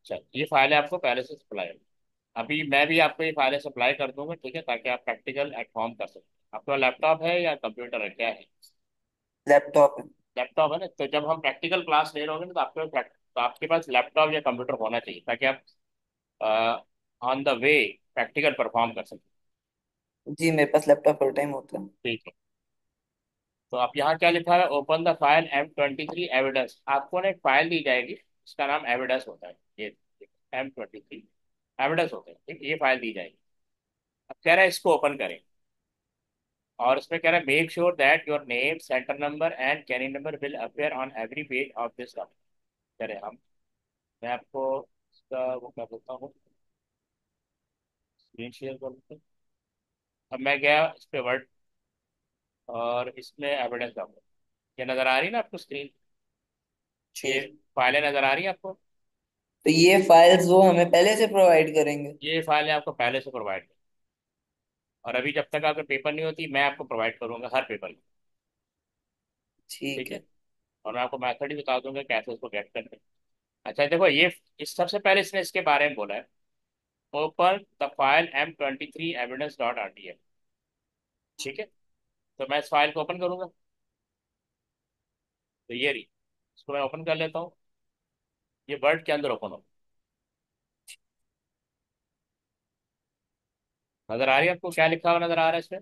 अच्छा, ये फाइल आपको पहले से सप्लाई है। अभी मैं भी आपको ये फाइलें सप्लाई कर दूंगा, ठीक है, ताकि आप प्रैक्टिकल एट होम कर सकें। आपका लैपटॉप है या कंप्यूटर है, क्या है? लैपटॉप है। लैपटॉप है ना, तो जब हम प्रैक्टिकल क्लास ले रहे होंगे ना, तो आपके पास लैपटॉप या कंप्यूटर होना चाहिए, ताकि आप on the way practical perform कर सकें। जी मेरे पास लैपटॉप हर टाइम होता है। ठीक है। तो आप यहाँ क्या लिखा है, open the file M23 evidence. आपको ना एक फाइल दी जाएगी, इसका नाम एविडेंस होता है। ये M23 एविडेंस होता है, ठीक है? ये फाइल दी जाएगी। अब कह रहा है इसको ओपन करें, और इसमें कह रहा है make sure that your name, centre number and candidate number will appear on every page of this document. कह रहे हम, मैं आपको इसका वो क्या बोलता हूँ, स्क्रीन शेयर कर देते हैं। अब मैं गया इस पे वर्ड, और इसमें एविडेंस डाउनलोड, ये नज़र आ रही है ना आपको स्क्रीन? ये जी। फाइलें नज़र आ रही है आपको? तो ये फाइल्स वो हमें पहले से प्रोवाइड करेंगे? ये फाइलें आपको पहले से प्रोवाइड, और अभी जब तक आपके पेपर नहीं होती, मैं आपको प्रोवाइड करूंगा हर पेपर की। ठीक ठीक है। है। और मैं आपको मेथड ही बता दूंगा कैसे इसको गेट करना है। अच्छा देखो, ये इस सबसे पहले इसने इसके बारे में बोला है, open the file M23 evidence dot RTF। ठीक है। तो मैं इस फाइल को ओपन करूंगा, तो ये रही, इसको मैं ओपन कर लेता हूँ। ये वर्ड के अंदर ओपन हो, नजर आ रही है आपको? क्या लिखा हुआ नजर आ रहा है इसमें?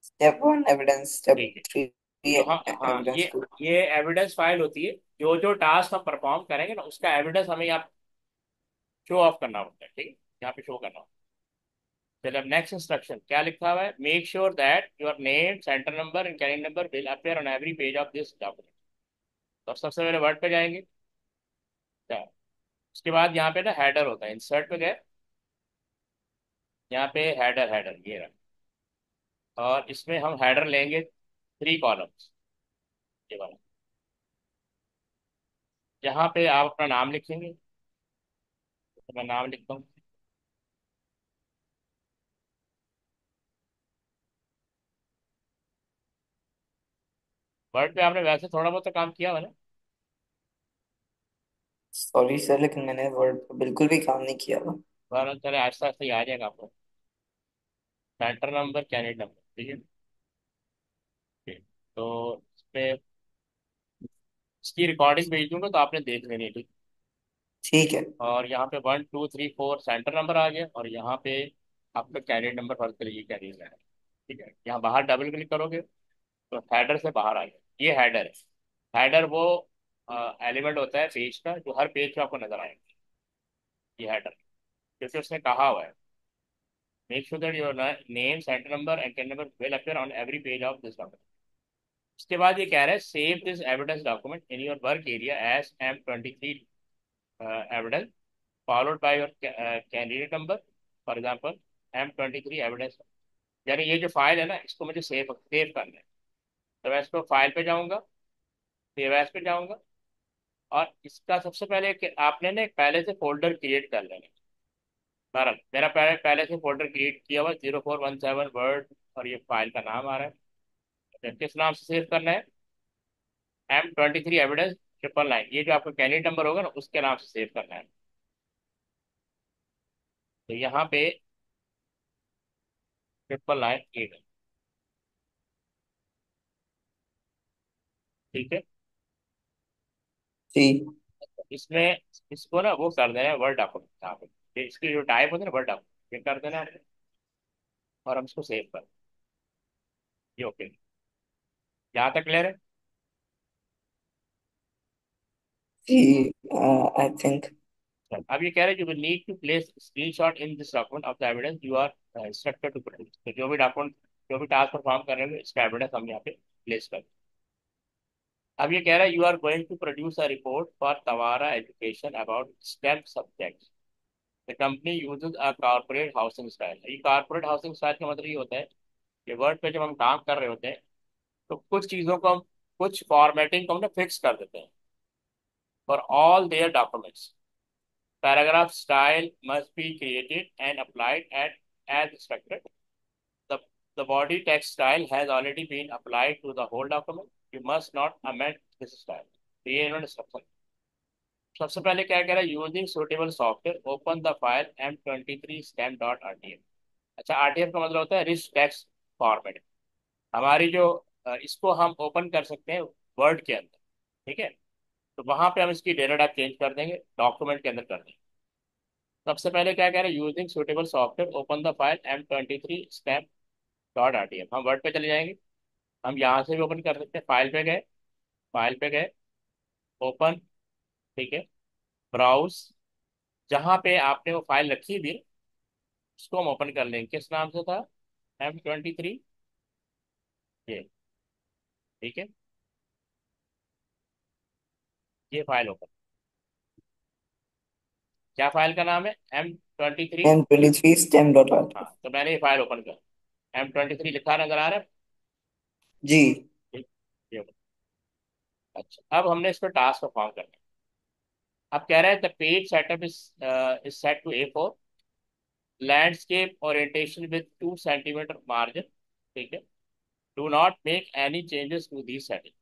स्टेप वन एविडेंस, स्टेप ठीक है। थ्री तो हाँ हाँ, एविडेंस टू। ये एविडेंस फाइल होती है। जो जो टास्क हम परफॉर्म करेंगे ना, उसका एविडेंस हमें यहाँ शो ऑफ करना होता है, ठीक है, यहाँ पे शो करना होता है। चलिए, अब नेक्स्ट इंस्ट्रक्शन क्या लिखा हुआ है, make sure that your name, centre number and calendar number will appear on every page of this document. तो अब सबसे पहले वर्ड पे जाएंगे। क्या? उसके बाद यहाँ पे ना हेडर होता है, इंसर्ट पे गए, यहाँ पे हेडर, ये रहा। और इसमें हम हेडर लेंगे 3 कॉलम्स, ये वाला। यहाँ पे आप अपना नाम लिखेंगे, तो मैं नाम लिखता हूँ। वर्ड पे आपने वैसे थोड़ा बहुत तो काम किया हुआ ना? सॉरी सर, लेकिन मैंने वर्ड पे बिल्कुल भी काम नहीं किया हुआ। वरना चले, आहिस्ता आहिस्ता ही आ जाएगा आपको। सेंटर नंबर, कैंडिडेट नंबर, ठीक है। ठीक। तो इस पे इसकी रिकॉर्डिंग भेज दूंगा, तो आपने देख लेनी है, ठीक। ठीक है। और यहाँ पे 1 2 3 4 सेंटर नंबर आ गया, और यहाँ पे आपका कैंडिडेट नंबर फर्ज करिए, ये कैंडिडेट है। ठीक है, यहाँ बाहर डबल क्लिक करोगे, तो हेडर से बाहर आ गया, ये हेडर है। हेडर वो एलिमेंट होता है पेज का, जो हर पेज पे आपको नजर आएगा, ये हेडर। जैसे उसने कहा हुआ है, make sure that your name, centre number and candidate number will appear on every page of this document. उसके बाद ये कह रहा है save this evidence document in your work area as M23 evidence, followed by your candidate number, for example M23 evidence. यानी ये जो file है ना, इसको मुझे सेव सेव करना है। तो मैं इसको फाइल पे जाऊंगा, सेव एज पे जाऊंगा, और इसका सबसे पहले आपने ना एक पहले से फोल्डर क्रिएट कर लेना है। बहरहाल मेरा पहले पहले से फोल्डर क्रिएट किया हुआ 0417 वर्ड, और ये फाइल का नाम आ रहा है। तो किस नाम से सेव करना है? M23 एविडेंस ट्रिपल नाइन, ये जो आपका कैंडिडेट नंबर होगा ना, उसके नाम से सेव करना है। तो यहाँ पे 999 8, ठीक है। जी। इसमें इसको ना वो कर देना है वर्ड डॉक्यूमेंट, यहाँ पे इसकी जो टाइप होती है ना वर्ड डॉक्यूमेंट, ये कर देना है, और हम इसको सेव कर, ये ओके। यहाँ तक क्लियर है? जी आई थिंक। चल, अब ये कह रहे हैं you will need to place screenshot in this document of the evidence you are instructed to produce. तो जो भी डॉक्यूमेंट, जो भी टास्क परफॉर्म कर रहे हैं, इसका एविडेंस हम यहाँ पे प्लेस कर। अब ये कह रहा है you are going to produce a report for Tawara education about STEM subjects. The company uses a corporate housing style. ये कॉर्पोरेट हाउसिंग स्टाइल का मतलब ये होता है कि वर्ड पे जब हम काम कर रहे होते हैं, तो कुछ चीज़ों को हम, कुछ फॉर्मेटिंग को हम ना फिक्स कर देते हैं for all their documents. Paragraph style must be created and applied at as expected. the the body text style has already been applied to the whole document. You must not amend this style. तो ये इन्होंने सब सबसे पहले क्या कह रहा है, using suitable software open the file M23 stamp.rtf। अच्छा, आरटीएफ का मतलब होता है रिच टेक्स्ट फॉर्मेट। हमारी जो इसको हम ओपन कर सकते हैं वर्ड के अंदर, ठीक है। तो वहां पे हम इसकी डेटा टाइप चेंज कर देंगे, डॉक्यूमेंट के अंदर कर देंगे। सबसे पहले क्या कह रहे हैं, using suitable software open the file M23 stamp.rtf। हम वर्ड पे चले जाएंगे, हम यहाँ से भी ओपन कर सकते हैं। फाइल पे गए, फाइल पे गए, ओपन, ठीक है, ब्राउज। जहाँ पे आपने वो फाइल रखी भी, उसको हम ओपन कर लेंगे। किस नाम से था, M23, ये, ठीक है, ये फाइल ओपन। क्या फाइल का नाम है, M23। M23 stem dot art. हाँ, तो मैंने ये फाइल ओपन कर, M23 लिखा नजर आ रहा है। जी। ठीक, ये open। अच्छा, अब हमने इस पर टास्क परफॉर्म करना है। अब कह रहे हैं the page setup is set to A4, landscape orientation with 2 centimetre margin, ठीक है। Do not make any changes to the setting.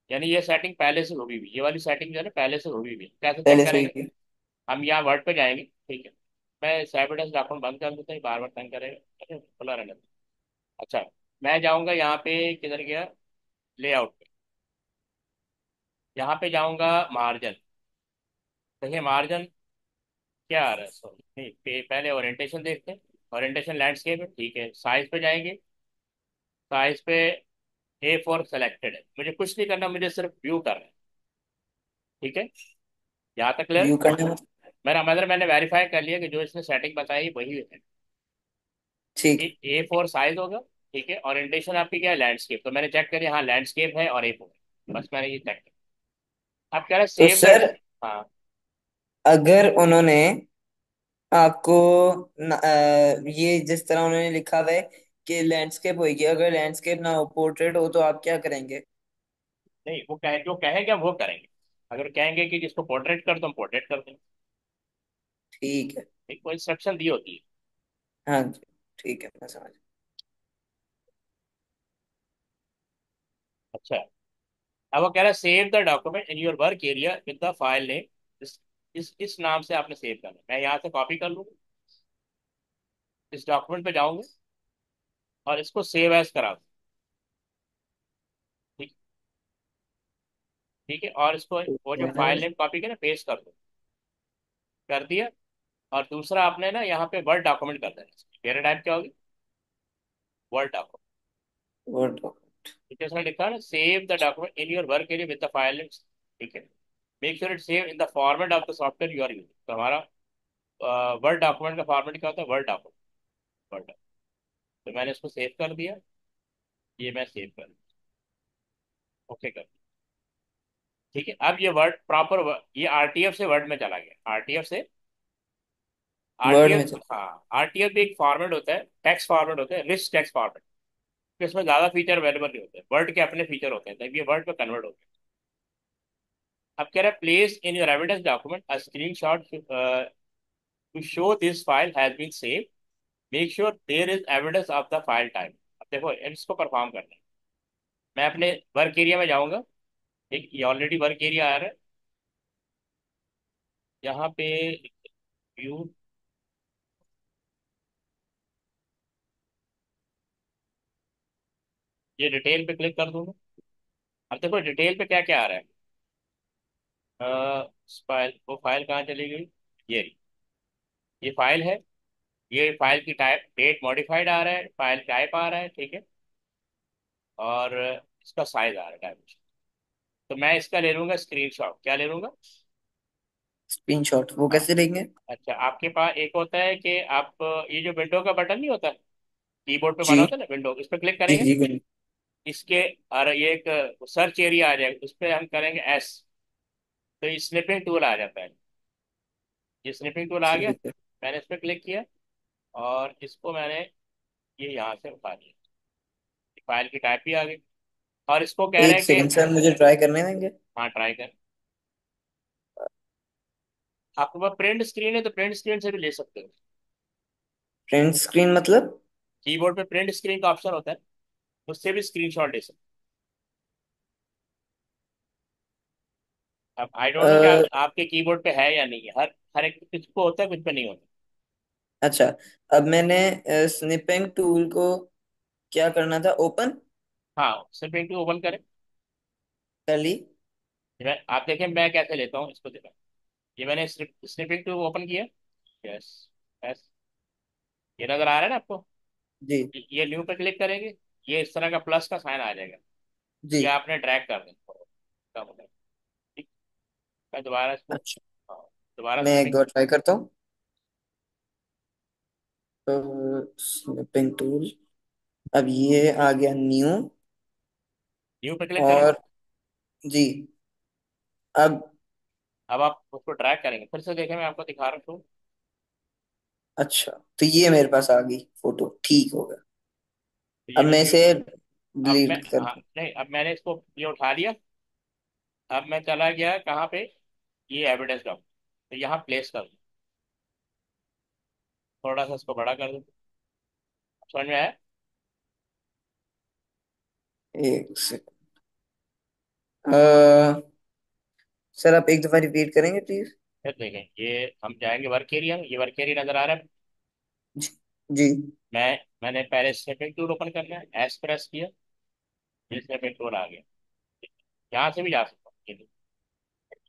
यानी ये सेटिंग पहले से हुई हुई, ये वाली सेटिंग जो है ना पहले से हुई हुई। कैसे चेक पहले से ही करेंगे, थी। हम यहाँ वर्ड पे जाएंगे, ठीक है। मैं सेविडेंस डॉक्यूमेंट बंद कर देता हूँ, बार बार तंग करेगा, ठीक है, खुला रहने दो। अच्छा, मैं जाऊँगा यहाँ पे, किधर गया, लेआउट पे। यहाँ पे जाऊँगा मार्जिन, देखिए मार्जिन क्या आ रहा है, सॉरी नहीं, पहले ओरिएंटेशन देखते हैं। ओरिएंटेशन लैंडस्केप है, ठीक है। साइज पे जाएंगे, साइज पे A4 सेलेक्टेड है, मुझे कुछ नहीं करना, मुझे सिर्फ व्यू करना है, ठीक है। यहाँ तक क्लियर। व्यू करने में। मैंने वेरीफाई कर लिया कि जो इसने सेटिंग बताई वही है। ठीक। A4 साइज होगा, ठीक है। ओरिएंटेशन आपकी क्या है, लैंडस्केप, तो मैंने चेक करिए, हाँ लैंडस्केप है और A4 है, बस मैंने ये चेक किया। अब कह रहे तो सेव द, सर, हाँ। अगर उन्होंने आपको ये जिस तरह उन्होंने लिखा हुआ है कि लैंडस्केप होगी, अगर लैंडस्केप ना हो, पोर्ट्रेट हो, तो आप क्या करेंगे? नहीं, वो कहे जो कहेंगे हम वो करेंगे। अगर कहेंगे कि जिसको पोर्ट्रेट कर, तो हम पोर्ट्रेट कर देंगे। ठीक है। एक वो इंस्ट्रक्शन दी होती है। हाँ जी। ठीक है, मैं समझ। अच्छा, अब वो कह रहा है save the document in your work area with the file name. इस नाम से आपने सेव करना है। मैं यहाँ से कॉपी कर लूँगा, इस डॉक्यूमेंट पे जाऊंगा और इसको सेव एज करा दूँ, ठीक, ठीक है। और इसको वो जो मैंने फाइल नेम कॉपी किया ना, पेस्ट कर दो, कर दिया। और दूसरा आपने ना यहाँ पे वर्ड डॉक्यूमेंट कर देना। मेरा टाइप क्या होगी, वर्ड डॉक्यूमेंट, वो तो। ठीक है। उसने लिखा है ना, save the document in your work area with the file name, ठीक है। Make sure it save in the format of the software you are using. तो हमारा वर्ड डॉक्यूमेंट का फॉर्मेट क्या होता है, वर्ड डॉक्यूमेंट, वर्ड। तो मैंने इसको सेव कर दिया, ये मैं सेव कर, ओके कर, ठीक है। अब ये वर्ड प्रॉपर, ये आरटीएफ से वर्ड में चला गया, आरटीएफ से, वर्ड में आरटीएफ, चल। हाँ आरटीएफ भी एक फॉर्मेट होता है, टेक्स्ट फॉर्मेट होता है, रिच टेक्स्ट फॉर्मेट। इसमें ज्यादा फीचर अवेलेबल नहीं होते, वर्ड के अपने फीचर होते हैं, तब ये वर्ड में कन्वर्ट होते हैं। अब कह रहा है place in your evidence document a screenshot to show this file has been save. Make sure there is evidence of the file type. अब देखो इसको परफॉर्म करना है। मैं अपने वर्क एरिया में जाऊंगा, एक ये ऑलरेडी वर्क एरिया आ रहा है, यहाँ पे व्यू, ये डिटेल पे क्लिक कर दूंगा। अब देखो डिटेल पे क्या क्या आ रहा है, फाइल, वो फाइल कहाँ चली गई, ये रही। ये फाइल है, ये फाइल की टाइप डेट मॉडिफाइड आ रहा है, फाइल टाइप आ रहा है, ठीक है। और इसका साइज आ रहा है डायमेंशन। तो मैं इसका ले लूंगा स्क्रीनशॉट, क्या ले लूंगा, स्क्रीनशॉट वो हाँ। कैसे लेंगे? अच्छा, आपके पास एक होता है कि आप ये जो विंडो का बटन नहीं होता, कीबोर्ड पे जी। बना होता है ना विंडो, इस पर क्लिक जी करेंगे, जी, बिल्कुल। इसके, और ये एक सर्च एरिया आ जाएगा, उस पर हम करेंगे एस, तो ये स्निपिंग टूल आ जाता है। ये स्निपिंग टूल आ गया, ठीक है। मैंने इस पर क्लिक किया और इसको मैंने ये यहाँ से उठा लिया, फाइल की टाइप भी आ गई। और इसको कह रहे एक हैं कि, सेकंड सर, मुझे ट्राई करने देंगे। हाँ ट्राई कर। आपके पास प्रिंट स्क्रीन है तो प्रिंट स्क्रीन से भी ले सकते हो। प्रिंट स्क्रीन मतलब? कीबोर्ड पे प्रिंट स्क्रीन का ऑप्शन होता है, उससे भी स्क्रीनशॉट ले सकते अब आई डोंट नो कि अ, आपके कीबोर्ड पे है या नहीं है। हर हर एक कुछ पे होता है, कुछ पे नहीं होता। अच्छा, अब मैंने स्निपिंग टूल को क्या करना था, ओपन हाँ, सिर्फ एक ओपन करें। कर ली। आप देखें मैं कैसे लेता हूँ इसको, देखा। ये मैंने स्निपिंग टू ओपन किया। यस। यस। ये नजर आ रहा है ना आपको? जी ये न्यू पे क्लिक करेंगे, ये इस तरह का प्लस का साइन आ जाएगा। जी। ये आपने ड्रैग कर देना, कम हो जाएगा। ठीक। मैं दोबारा इसको, अच्छा, हाँ, दोबारा मैं एक स्निपिंग। बार ट्राई करता हूँ। तो स्निपिंग टूल, अब ये आ गया न्यू। न्यू पे क्लिक करें। और जी, अब अब आप उसको ड्रैग करेंगे, फिर से देखें, मैं आपको दिखा रहा हूँ। अच्छा, तो ये मेरे पास आ गई फोटो, ठीक हो गया। तो ये अब मैं मैं न्यू, इसे अब मैं, डिलीट कर हाँ दूं। नहीं, अब मैंने इसको ये उठा लिया। अब मैं चला गया कहाँ पे, ये एविडेंस डॉक्यूमेंट, तो यहाँ प्लेस कर दूँ। थोड़ा सा इसको बड़ा कर दूँ। समझ में आया? एक सेकंड, सर आप एक दफा रिपीट करेंगे प्लीज। फिर देखें, ये हम जाएंगे वर्क एरिया में, ये वर्क एरिया नजर आ रहा है। जी जी मैंने पहले स्निपिंग टूल ओपन करना है, एस प्रेस किया, ये स्निपिंग टूल आ गया। यहाँ से भी जा सकता हूँ,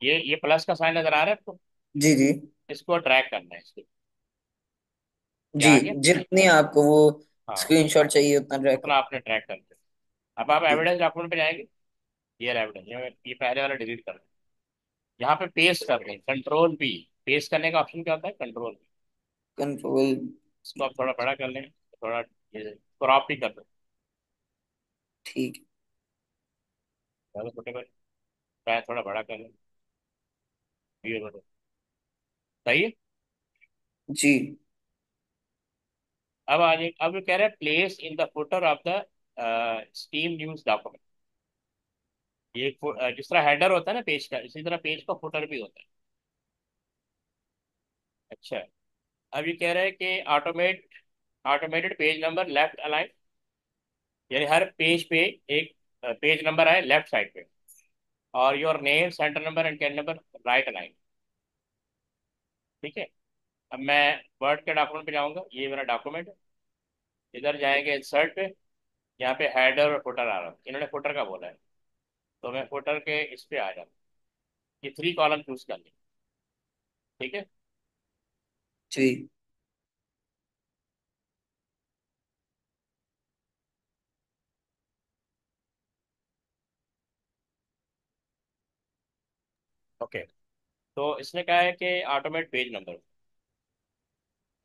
ये प्लस का साइन नजर आ रहा है आपको? जी जी इसको ट्रैक करना है, इसको। जी। क्या आ गया? जितनी आपको वो हाँ, स्क्रीनशॉट चाहिए उतना ट्रैक उतना करो। आपने ट्रैक कर दिया। अब आप जी, एविडेंस डॉक्यूमेंट पे जाएंगे। ये एविडेंस, ये पहले वाला डिलीट कर दें। यहाँ पे पेस्ट कर दें, कंट्रोल पी। पेस्ट करने का ऑप्शन क्या होता है? Control P. कंट्रोल। इसको आप थोड़ा बड़ा कर लें, थोड़ा ये क्रॉप भी कर दो, ठीक। ज़्यादा छोटे कर, शायद थोड़ा बड़ा कर लें। ये बड़ो सही है। जी अब आ जाए, अब ये कह रहा है place in the footer of the steam news document. ये जिस तरह हेडर होता है ना पेज का, इसी तरह पेज का फुटर भी होता है। अच्छा। अब ये कह रहा है कि automated page number left align, यानी हर पेज पे एक पेज नंबर आए लेफ्ट साइड पे, और your name, centre number and can number right align. ठीक है। अब मैं वर्ड के डॉक्यूमेंट पे जाऊंगा, ये मेरा डॉक्यूमेंट है। इधर जाएंगे इंसर्ट पे, यहाँ पे हेडर और फुटर आ रहा है, इन्होंने फुटर का बोला है, तो मैं फुटर के इस पे आ जाऊँ। ये 3 कॉलम चूज कर लें। ठीक है। जी। ओके। तो इसने कहा है कि ऑटोमेट पेज नंबर,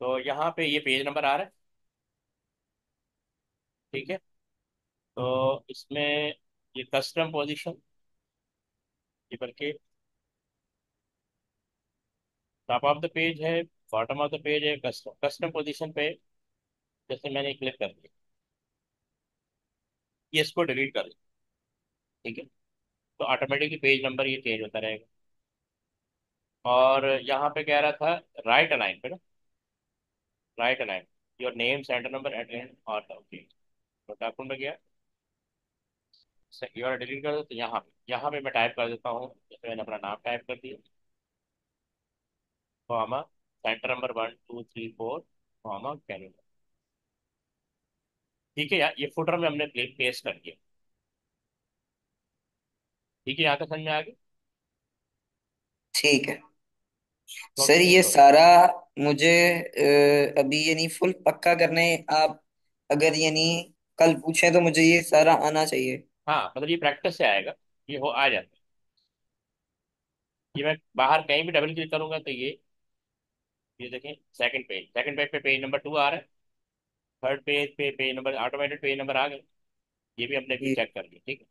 तो यहाँ पे ये पेज नंबर आ रहा है। ठीक है। तो इसमें ये कस्टम पोजीशन, ये बल्कि टॉप ऑफ द पेज है, बॉटम ऑफ द पेज है, कस्टम कस्टम पोजीशन पे जैसे मैंने क्लिक कर दिया, ये इसको डिलीट कर दिया। ठीक है। तो ऑटोमेटिकली पेज नंबर ये चेंज होता रहेगा। और यहाँ पे कह रहा था राइट अलाइन पे ना, right align your name, centre number at end और ओके। तो डॉक्यूमेंट में गया, ये वाला डिलीट कर दो। तो यहाँ पे मैं टाइप कर देता हूँ, जैसे मैंने अपना नाम टाइप कर दिया, comma, centre number 1 2 3 4, comma, Canada. ठीक है यार, ये फुटर में हमने पेस्ट कर दिया। ठीक है, यहाँ तक समझ में आ गया। ठीक है सर, ओके ये तो सारा मुझे अभी यानी फुल पक्का करने, आप अगर यानी कल पूछें तो मुझे ये सारा आना चाहिए। हाँ, मतलब ये प्रैक्टिस से आएगा, ये हो आ जाता है। ये मैं बाहर कहीं भी डबल क्लिक करूंगा तो ये देखें, सेकंड पेज पे पेज नंबर 2 आ रहा है। थर्ड पेज पे page number, automated page number आ गए। ये भी हमने जी चेक कर लिया। ठीक है।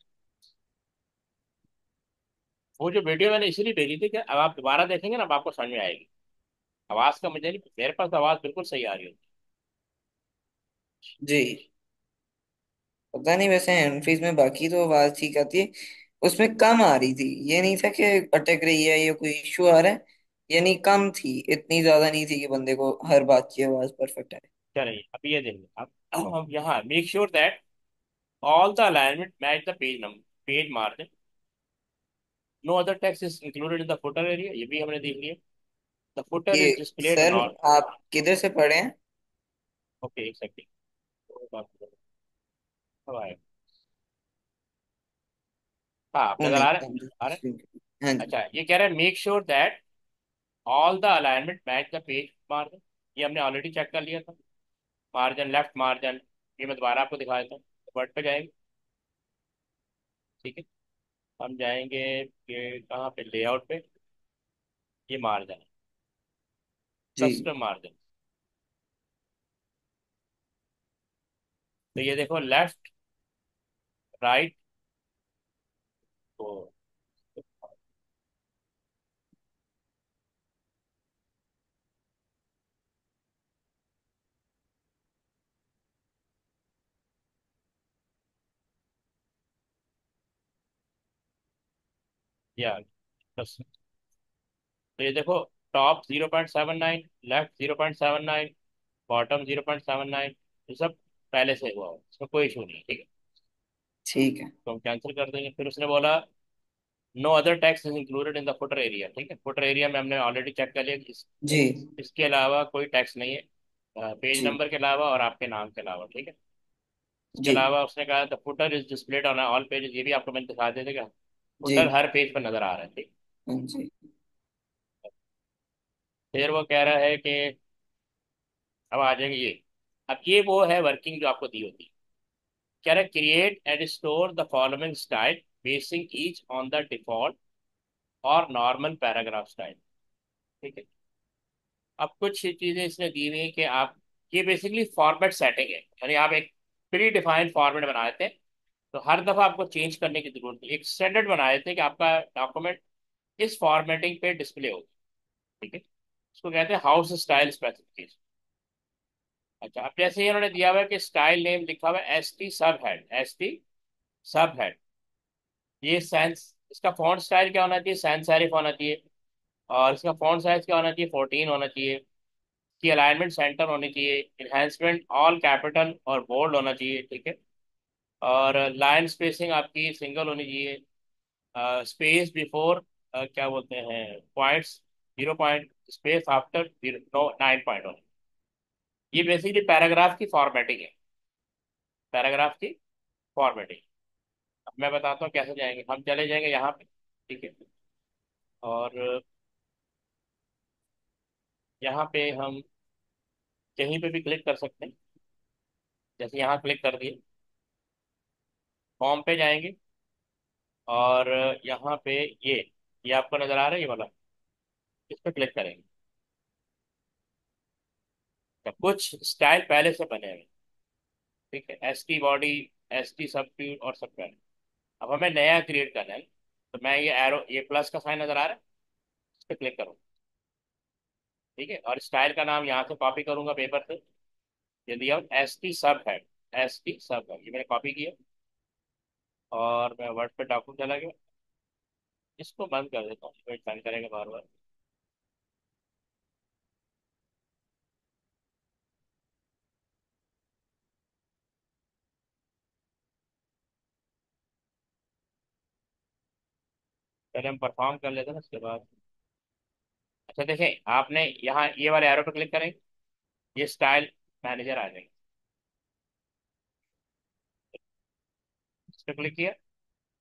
वो जो वीडियो मैंने इसीलिए भेजी थी कि अब आप दोबारा देखेंगे ना, अब आपको समझ में आएगी। आवाज का मुझे नहीं, मेरे पास तो आवाज बिल्कुल सही आ रही होती जी। पता नहीं, वैसे हैंडफ्रीज में बाकी तो आवाज ठीक आती है, उसमें कम आ रही थी। ये नहीं था कि अटक रही है या कोई इश्यू आ रहा है, यानी कम थी, इतनी ज्यादा नहीं थी कि बंदे को हर बात की आवाज परफेक्ट आए। है। चलिए अब ये देखिए, अब यहाँ make sure that all the alignment match the page number, page margin. No other text is included in the footer area, ये भी हमने देख लिया। द फुटर ये इज डिस्प्लेड सर नॉट। आप किधर से पढ़े हैं? ओके, एक सेकंड। अब आएगा। हाँ, वो नजर नहीं आ रहा है। आ रहा है। है। हाँ जी। अच्छा, ये कह रहा है make sure that all the alignment match the page margin. ये हमने ऑलरेडी चेक कर लिया था। मार्जिन, लेफ्ट मार्जिन, ये मैं दोबारा आपको दिखा देता हूँ। वर्ड पे जाएंगे। ठीक है। हम जाएंगे ये कहाँ पे, लेआउट पे। ये मार्जिन, जी कस्टम मार्जिन। तो ये देखो, लेफ्ट, राइट, तो या कस्टम। तो ये देखो, टॉप 0.79, लेफ्ट 0.79, बॉटम 0.79। ये सब पहले से हुआ हो, इसमें कोई इशू नहीं है। ठीक है। ठीक है। तो हम कैंसिल कर देंगे। फिर उसने बोला no other text is included in the footer area. ठीक है, फुटर एरिया में हमने ऑलरेडी चेक कर लिया कि जी इसके अलावा कोई टैक्स नहीं है, पेज जी नंबर के अलावा और आपके नाम के अलावा। ठीक है। इसके जी अलावा उसने कहा the footer is displayed on all pages, ये भी आपको मैंने दिखा दे देगा। जी फुटर हर पेज पर नजर आ रहा है। ठीक। हाँ जी फिर वो कह रहा है कि अब आ जाएंगे ये। अब ये वो है वर्किंग जो आपको दी होती है। कह रहा है create and store the following style basing each on the default और नॉर्मल पैराग्राफ स्टाइल। ठीक है। अब कुछ चीजें इसने दी हुई हैं कि आप, ये बेसिकली फॉर्मेट सेटिंग है, यानी आप एक प्री डिफाइंड फॉर्मेट बना देते हैं। तो हर दफा आपको चेंज करने की जरूरत नहीं, एक स्टैंडर्ड बना देते हैं कि आपका डॉक्यूमेंट इस फॉर्मेटिंग पे डिस्प्ले होगी। ठीक है। इसको कहते हैं हाउस स्टाइल स्पेसिफिकेशन। अच्छा, अब जैसे ही उन्होंने दिया हुआ है कि स्टाइल नेम लिखा हुआ है S T sub head, S T sub head. ये सैंस, इसका फॉन्ट स्टाइल क्या होना चाहिए, सैंस सेरिफ होना चाहिए। और इसका फॉन्ट साइज क्या होना चाहिए, 14 होना चाहिए। की अलाइनमेंट सेंटर होनी चाहिए। इन्हेंसमेंट ऑल कैपिटल और बोल्ड होना चाहिए। ठीक है। और लाइन स्पेसिंग आपकी सिंगल होनी चाहिए। स्पेस बिफोर, क्या बोलते हैं, points, 0 point, space after 9 point होने। ये बेसिकली पैराग्राफ की फॉर्मेटिंग है। पैराग्राफ की फॉर्मेटिंग। अब मैं बताता हूँ कैसे जाएंगे। हम चले जाएंगे यहाँ पे। ठीक है। और यहाँ पे हम कहीं पे भी क्लिक कर सकते हैं। जैसे यहाँ क्लिक कर दिए, फॉर्म पे जाएंगे। और यहाँ पे ये आपको नजर आ रहा है, ये वाला, इस पर क्लिक करेंगे। तो कुछ स्टाइल पहले से बने हुए। ठीक है, S T body, S T सब और सब पहले। अब हमें नया क्रिएट करना है। तो मैं ये एरो, ये प्लस का साइन नजर आ रहा है, इस पर क्लिक करूँ। ठीक है, और स्टाइल का नाम यहाँ से कॉपी करूंगा पेपर से। ये दिया एस टी सब है। एस टी सब है, ये मैंने कॉपी किया। और मैं वर्ड पे डॉक्यूमेंट चला गया। इसको बंद कर देता हूँ, वेट टाइम करेंगे बार बार। पहले हम परफॉर्म कर लेते हैं ना, उसके बाद। अच्छा देखें, आपने यहाँ ये वाले एरो पे क्लिक करेंगे, ये स्टाइल मैनेजर आ जाएगा। इस पर क्लिक किया।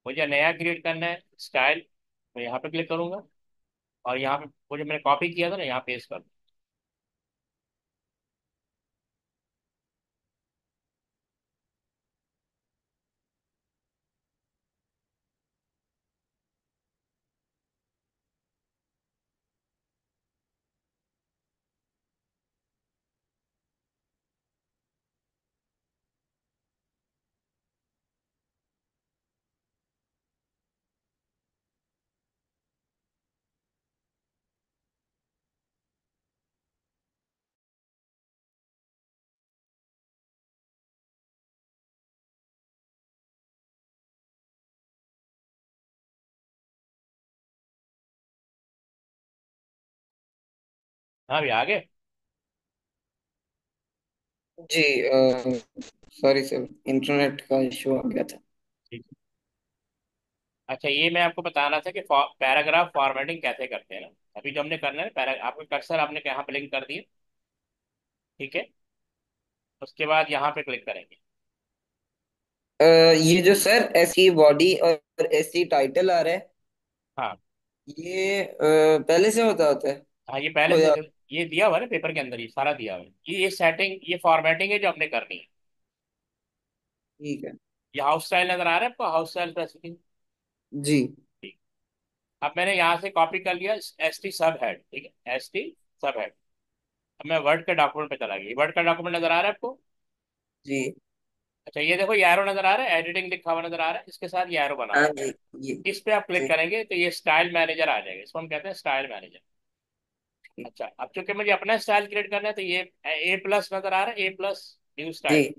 मुझे नया क्रिएट करना है स्टाइल, मैं यहाँ पे क्लिक करूंगा। और यहाँ पे वो जो मैंने कॉपी किया था ना, यहाँ पेस्ट कर दूं। हाँ भी आगे। जी सॉरी सर, इंटरनेट का इशू आ गया था। ठीक है। अच्छा, ये मैं आपको बताना था कि पैराग्राफ फॉर्मेटिंग कैसे करते हैं ना। अभी जो हमने करना है, आपको कर्सर आपने यहाँ पे लिंक कर दिए। ठीक है, उसके बाद यहाँ पे क्लिक करेंगे। ये जो सर ऐसी बॉडी और ऐसी टाइटल आ रहा है, हाँ ये पहले से होता होता है? हाँ, ये पहले ओ से यार, ये दिया हुआ है ना पेपर के अंदर, ये सारा दिया हुआ है। ये सेटिंग, ये फॉर्मेटिंग है जो हमने करनी है। ठीक है। ये हाउस स्टाइल नजर आ रहा है आपको, हाउस स्टाइल प्रेसिडेंट। जी ठीक। अब मैंने यहाँ से कॉपी कर लिया एस टी सब हेड। ठीक है, एस टी सब हेड। अब मैं वर्ड के डॉक्यूमेंट पे चला गया। वर्ड का डॉक्यूमेंट नजर आ रहा है आपको? जी। अच्छा, ये देखो, ये एरो नजर आ रहा है, एडिटिंग लिखा हुआ नजर आ रहा है, इसके साथ ये एरो बना हाँ हुआ जी। ये है। इस पे आप क्लिक जी। करेंगे तो ये स्टाइल मैनेजर आ जाएगा। इसको हम कहते हैं स्टाइल मैनेजर। ठीक। अच्छा, अब चूंकि मुझे अपना स्टाइल क्रिएट करना है तो ये ए प्लस नजर आ रहा है, ए प्लस न्यू जी। स्टाइल।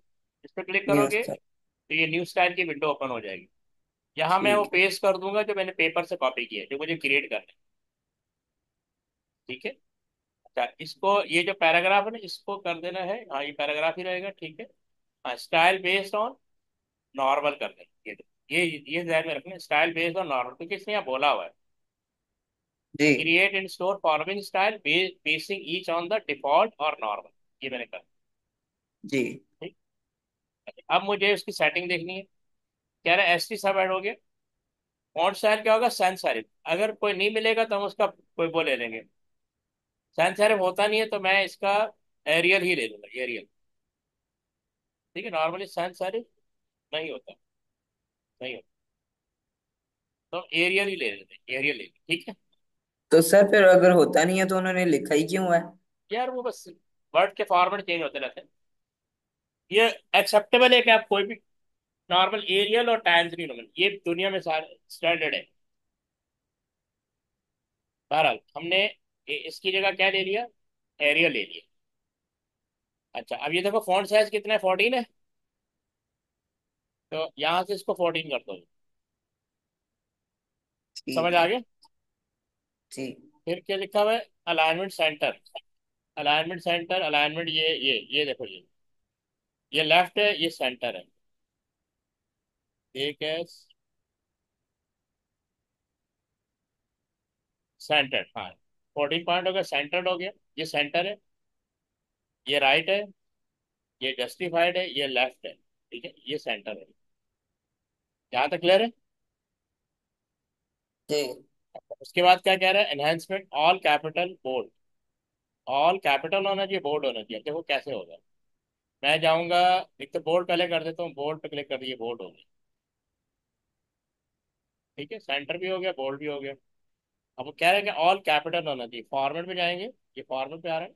इस पर क्लिक न्यू करोगे स्टाइल। तो ये न्यू स्टाइल की विंडो ओपन हो जाएगी। यहाँ मैं वो ठीक है। पेस्ट कर दूंगा जो मैंने पेपर से कॉपी किया है, जो मुझे क्रिएट करना है। ठीक है। अच्छा, इसको ये जो पैराग्राफ है ना, इसको कर देना है। हाँ, ये पैराग्राफ ही रहेगा। ठीक है। हाँ, स्टाइल बेस्ड ऑन नॉर्मल कर दें। ये ध्यान में रखना, स्टाइल बेस्ड ऑन नॉर्मल, क्योंकि इसने यहाँ बोला हुआ है जी। Create and store following style basing each on the default और नॉर्मल। ये मैंने कर। जी। ठीक। अब मुझे उसकी सेटिंग देखनी है। कह रहा है एस टी सब ऐड हो गया। फॉन्ट स्टाइल क्या होगा? Sans serif. अगर कोई नहीं मिलेगा तो हम उसका कोई वो ले लेंगे। सैंस सेरिफ होता नहीं है तो मैं इसका एरियल ही ले लूंगा, एरियल। ठीक है, नॉर्मली सैंस सेरिफ नहीं होता, नहीं होता। तो हम एरियल ही ले लेते हैं, एरियल ले लेते हैं। ठीक है। तो सर फिर अगर होता नहीं है तो उन्होंने लिखा ही क्यों है? यार वो बस वर्ड के फॉर्मेट चेंज होते रहते हैं। ये एक्सेप्टेबल है कि आप कोई भी नॉर्मल एरियल और टाइम्स नहीं नॉर्मल, ये दुनिया में सारे स्टैंडर्ड है। बहरहाल हमने इसकी जगह क्या ले लिया? एरियल ले लिया। अच्छा, अब ये देखो फॉन्ट साइज कितना है, 14 है। तो यहाँ से इसको 14 कर दो। समझ ठीक आ है। गया? जी। फिर क्या लिखा हुआ है? Alignment centre. Alignment centre, alignment, ये देखो, ये लेफ्ट है, ये सेंटर है। एक है सेंटर, हाँ। 14 पॉइंट हो गया, सेंटर्ड हो गया। ये सेंटर है, ये राइट है, ये जस्टिफाइड है, ये लेफ्ट है। ठीक है, ये सेंटर है। यहाँ तक क्लियर है? जी। उसके बाद क्या कह रहा है? Enhancement all capital bold. All capital होना चाहिए, बोल्ड होना चाहिए। देखो कैसे होगा। मैं जाऊंगा, एक तो बोल्ड पहले कर देता हूँ, बोल्ड पे क्लिक कर दिए, बोल्ड हो गया। ठीक है, सेंटर भी हो गया, बोल्ड भी हो गया। अब वो कह रहे हैं कि ऑल कैपिटल होना चाहिए। फॉर्मेट में जाएंगे, ये फॉर्मेट पे आ रहा है।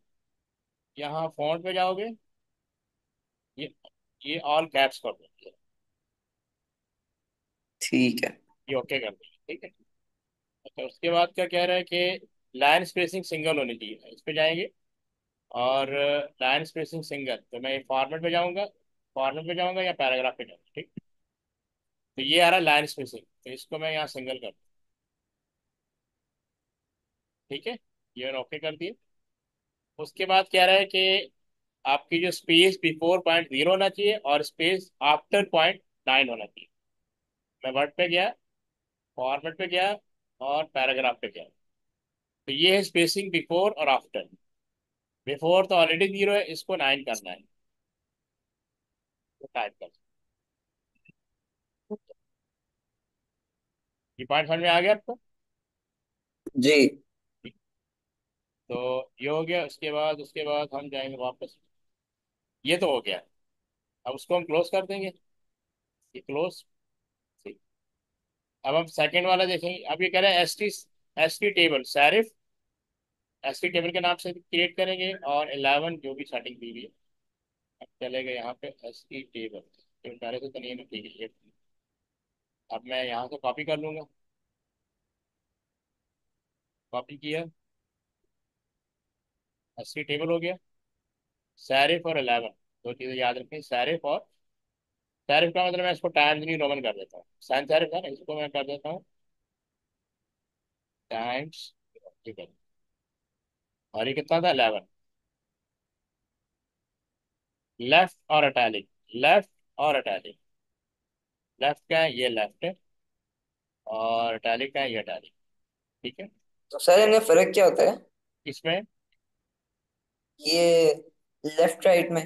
यहाँ फॉन्ट पे जाओगे, ये ये ऑल कैप्स कर दो। ठीक है। ये ओके कर दीजिए। ठीक है। अच्छा, उसके बाद क्या कह रहा है कि लाइन स्पेसिंग सिंगल होनी चाहिए। इस पे जाएंगे और लाइन स्पेसिंग सिंगल, तो मैं फॉर्मेट पे जाऊंगा, फॉर्मेट पे जाऊंगा या पैराग्राफ पे जाऊंगा। ठीक। तो ये आ रहा है लाइन स्पेसिंग, तो इसको मैं यहाँ सिंगल कर दूँ। ठीक है, ये मैंने ओके कर दिया। उसके बाद कह रहा है कि आपकी जो स्पेस बिफोर पॉइंट जीरो होना चाहिए और स्पेस आफ्टर पॉइंट 9 होना चाहिए। मैं वर्ड पे गया, फॉर्मेट पे गया और पैराग्राफ पे गया। तो ये है स्पेसिंग बिफोर और आफ्टर। बिफोर तो ऑलरेडी जीरो है, इसको 9 करना है। तो टाइप कर, ये पॉइंट समझ में आ गया आपको? जी। तो ये हो गया। उसके बाद हम जाएंगे वापस। ये तो हो गया। अब उसको हम क्लोज कर देंगे। ये क्लोज। अब हम सेकंड वाला देखेंगे। अब ये कह रहे हैं S tea table sheriff. S tea table के नाम से क्रिएट करेंगे और 11 जो भी सेटिंग दी हुई है। अब चलेगा यहाँ पे एस टी टेबल, तो पहले से तो नहीं है ना, ठीक है ये। अब मैं यहाँ से कॉपी कर लूंगा। कॉपी किया, एस टी टेबल हो गया। सैरिफ और 11, दो चीज़ें याद रखें, सैरिफ और, सैरिफ का मतलब मैं इसको टाइम्स न्यू रोमन कर देता हूँ। सैन सैरिफ है ना, इसको मैं कर देता हूँ टाइम्स। ठीक है, और ये कितना था? 11। लेफ्ट और अटैलिक, लेफ्ट और अटैलिक। लेफ्ट क्या है? ये लेफ्ट है। और टैली का है, ये टैली। ठीक है। तो सर इनमें फर्क क्या होता है? इसमें ये लेफ्ट राइट में।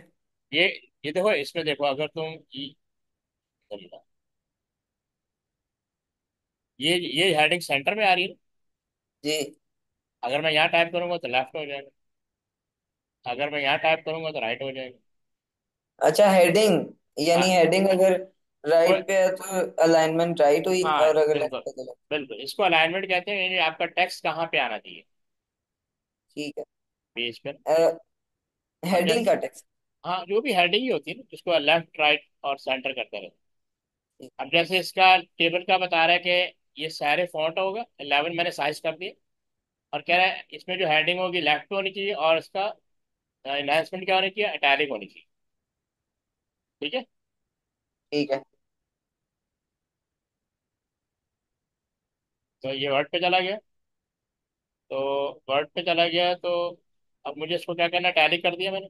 ये ये देखो, इसमें देखो, अगर तुम ये हेडिंग सेंटर में आ रही है। जी। अगर मैं यहाँ टाइप करूंगा तो लेफ्ट हो जाएगा, अगर मैं यहाँ टाइप करूंगा तो राइट हो जाएगा। अच्छा, हेडिंग यानी हाँ। हेडिंग अगर कोई राइट पे है तो अलाइनमेंट राइट हुई, हाँ, और अगर लेफ्ट बिल्कुल पे तो left। बिल्कुल, इसको अलाइनमेंट कहते हैं, यानी आपका टेक्स्ट कहाँ पे आना चाहिए ठीक पेज पर। है। अब हेडिंग जैसे, का टेक्स्ट। हाँ, जो भी हेडिंग ही होती है ना, जिसको लेफ्ट राइट और सेंटर करते रहते हैं। ठीक। अब जैसे इसका टेबल का बता रहा है कि ये सारे फॉन्ट होगा 11, मैंने साइज कर दिए। और कह रहा है इसमें जो हेडिंग होगी लेफ्ट पे होनी चाहिए, और इसका एनहांसमेंट क्या होनी चाहिए, इटैलिक होनी चाहिए। ठीक है। ठीक है। तो ये वर्ड पे चला गया। तो वर्ड पे चला गया, तो अब मुझे इसको क्या करना, टैली कर दिया मैंने।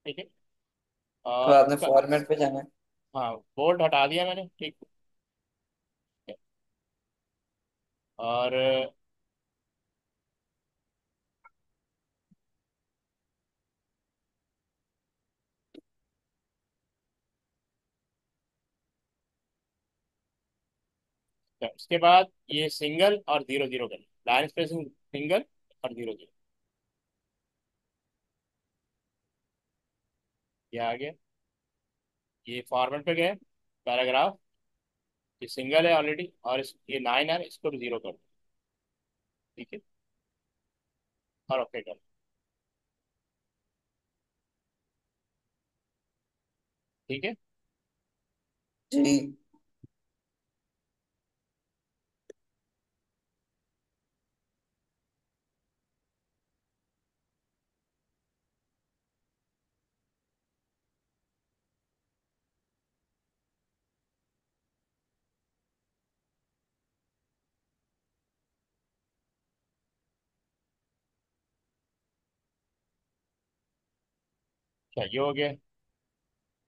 ठीक है। तो और आपने इसका, फॉर्मेट पे जाना है। हाँ, बोल्ड हटा दिया मैंने। ठीक है। और उसके बाद ये सिंगल और जीरो जीरो कर, लाइन स्पेसिंग सिंगल और जीरो जीरो। ये आ गया। ये फॉर्मेट पे गए, पैराग्राफ, ये सिंगल है ऑलरेडी, और ये 9 है, इसको भी जीरो कर दो। ठीक है। और ओके कर दो। ठीक है। जी। अच्छा, ये हो गया।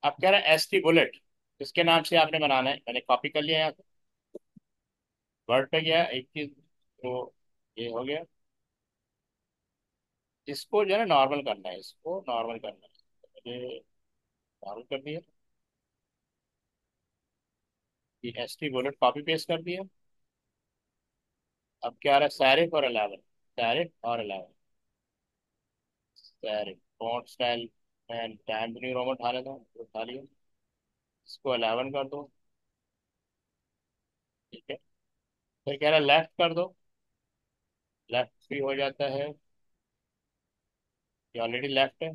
अब कह रहा है एस टी बुलेट, इसके नाम से आपने बनाना है, मैंने कॉपी कर लिया यहाँ से। वर्ड पे गया एक चीज, तो ये हो गया। इसको जो है ना नॉर्मल करना है, इसको नॉर्मल करना है, ये नॉर्मल कर दिया। ये S T bullet copy paste कर दिया। अब क्या आ रहा है, सैरिफ और 11, सैरिफ और 11, sheriff font style and time new Roman उठा लेता हूँ, उठा लिया। इसको 11 कर दो। ठीक है। फिर कह रहा है लेफ्ट कर दो, लेफ्ट भी हो जाता है, ये ऑलरेडी लेफ्ट है।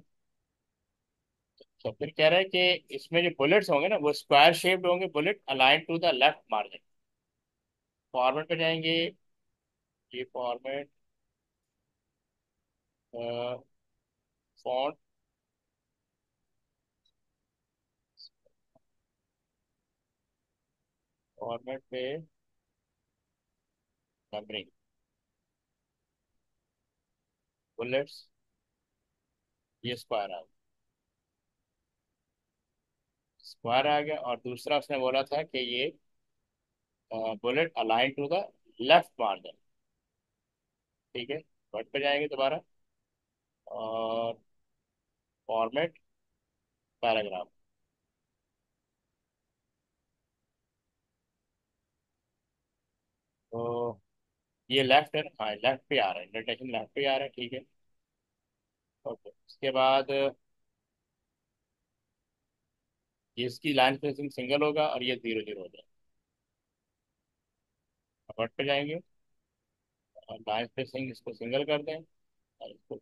तो फिर कह रहा है कि इसमें जो बुलेट्स होंगे ना वो स्क्वायर शेप्ड होंगे, bullet align to the left margin. Format पे जाएंगे, ये फॉर्मेट, फॉन्ट, फॉर्मेट पे नंबरिंग, बुलेट्स, ये स्क्वायर आ गया, स्क्वायर आ गया। और दूसरा उसने बोला था कि ये bullet align to the left margin. ठीक है। वर्ड पे जाएंगे दोबारा, और फॉर्मेट, पैराग्राफ। तो ये लेफ्ट है, हाँ लेफ्ट पे आ रहा है, इंडेंटेशन लेफ्ट पे आ रहा है। ठीक है। ओके, उसके बाद ये इसकी लाइन स्पेसिंग सिंगल होगा, और ये जीरो जीरो हो जाएगा। वर्ड पे जाएंगे, और लाइन स्पेसिंग इसको सिंगल कर दें, और इसको,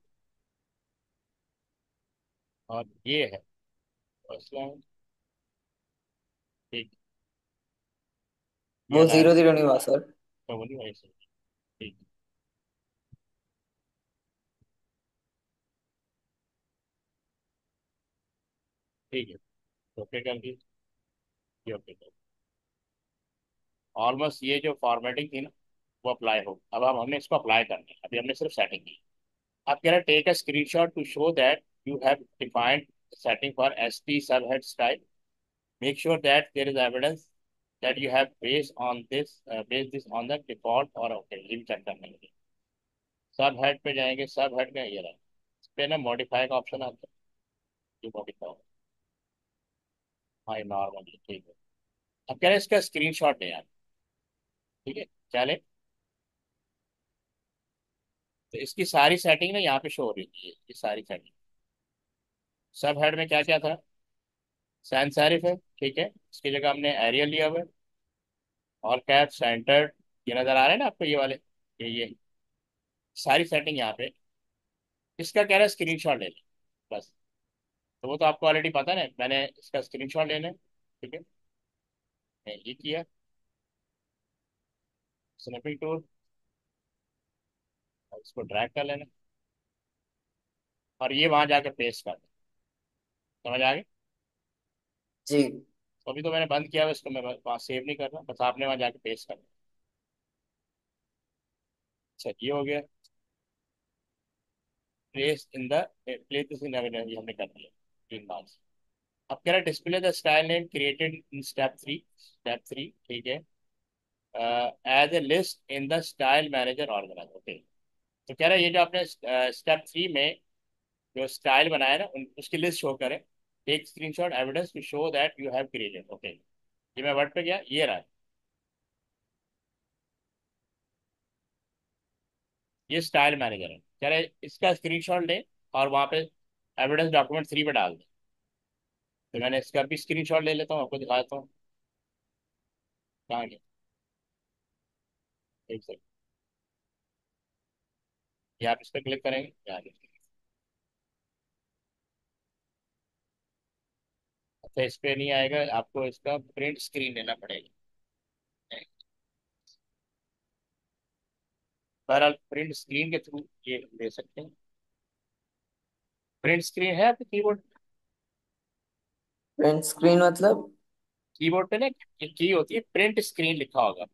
और ये है फर्स्ट लाइन। ठीक। ये वो लाइन, 0 0 नहीं हुआ सर। तो बोली वही से। ठीक। ठीक है। ओके कर दी, ये ओके कर, ऑलमोस्ट ये जो फॉर्मेटिंग थी ना वो अप्लाई हो। अब हमने इसको अप्लाई करना है, अभी हमने सिर्फ सेटिंग की। आप कह रहे take a screenshot to show that you have defined setting for S T sub head style, make sure that there is evidence that you have based this on the default और okay, ये भी check करना है। सब head पे जाएंगे, सब head में ये रहा, इस पे ना मॉडिफाई का ऑप्शन आता है, ये मॉडिफाई। हाँ, नॉर्मल ठीक है। अब कह रहे हैं इसका स्क्रीनशॉट है यार। ठीक है, चले। तो इसकी सारी सेटिंग ना यहाँ पे शो हो रही थी, ये सारी सेटिंग। सब हेड में क्या क्या था? सैन सेरिफ है, ठीक है, इसकी जगह हमने एरियल लिया हुआ है। और कैप सेंटर्ड, ये नजर आ रहे हैं ना आपको, ये वाले, ये सारी सेटिंग यहाँ पे। इसका कह रहा है स्क्रीनशॉट ले ले बस। तो वो तो आपको ऑलरेडी पता है ना, मैंने इसका स्क्रीनशॉट लेना है, ठीक है। मैंने ये किया, स्नैपिंग टूल, और इसको ड्रैग कर लेना, और ये वहां जाके पेस्ट कर देना। समझ आ गई? जी। तो अभी तो मैंने बंद किया हुआ इसको, मैं वहाँ सेव नहीं कर रहा, बस आपने वहां जाके पेस्ट कर देना। अच्छा, ये हो गया। Place in the place this in evidence, ये हमने कर दिया, 3 मार्क्स। अब कह रहा है display the style name created in step 3, step 3, ठीक है, as a list in the style manager organise, okay. तो कह रहा है ये जो आपने स्टेप 3 में जो स्टाइल बनाया ना, उसकी लिस्ट शो करें। Take screenshot evidence to show that you have created, okay. ये मैं वर्ड पे गया, ये रहा, ये स्टाइल मैनेजर है। कह रहे इसका स्क्रीनशॉट ले और वहां पे एविडेंस डॉक्यूमेंट 3 पे डाल दे। तो मैंने इसका भी स्क्रीनशॉट ले लेता हूँ, आपको दिखाता हूँ। कहाँ गया? एक सेकंड, ये आप इस पर क्लिक करेंगे, यहाँ देखिए। अच्छा, इस पे नहीं आएगा, आपको इसका प्रिंट स्क्रीन लेना पड़ेगा। बहरहाल प्रिंट स्क्रीन के थ्रू ये ले सकते हैं। प्रिंट स्क्रीन है आपके कीबोर्ड? प्रिंट स्क्रीन मतलब? कीबोर्ड पे ना की होती है, प्रिंट स्क्रीन लिखा होगा।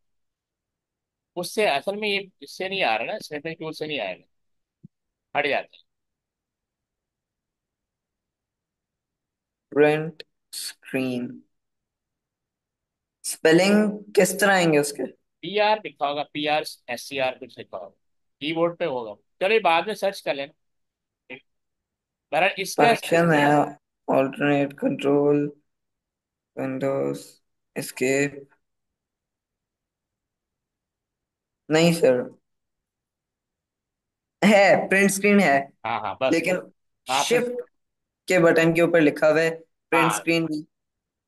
उससे असल में ये इससे नहीं आ रहा ना, स्नैपिंग टूल से नहीं आएगा, हट जाता है। प्रिंट स्क्रीन स्पेलिंग किस तरह आएंगे उसके? पी आर लिखा होगा, PRSCR कुछ लिखा होगा, कीबोर्ड पे होगा। चलो ये बाद में सर्च कर लेना। ठीक। बहरहाल इसका फंक्शन है, ऑल्टरनेट कंट्रोल, विंडोज, एस्केप। नहीं सर, है प्रिंट स्क्रीन है, हाँ हाँ, बस वो। लेकिन हाँ तो। शिफ्ट के बटन के ऊपर लिखा हुआ है प्रिंट हाँ, स्क्रीन भी।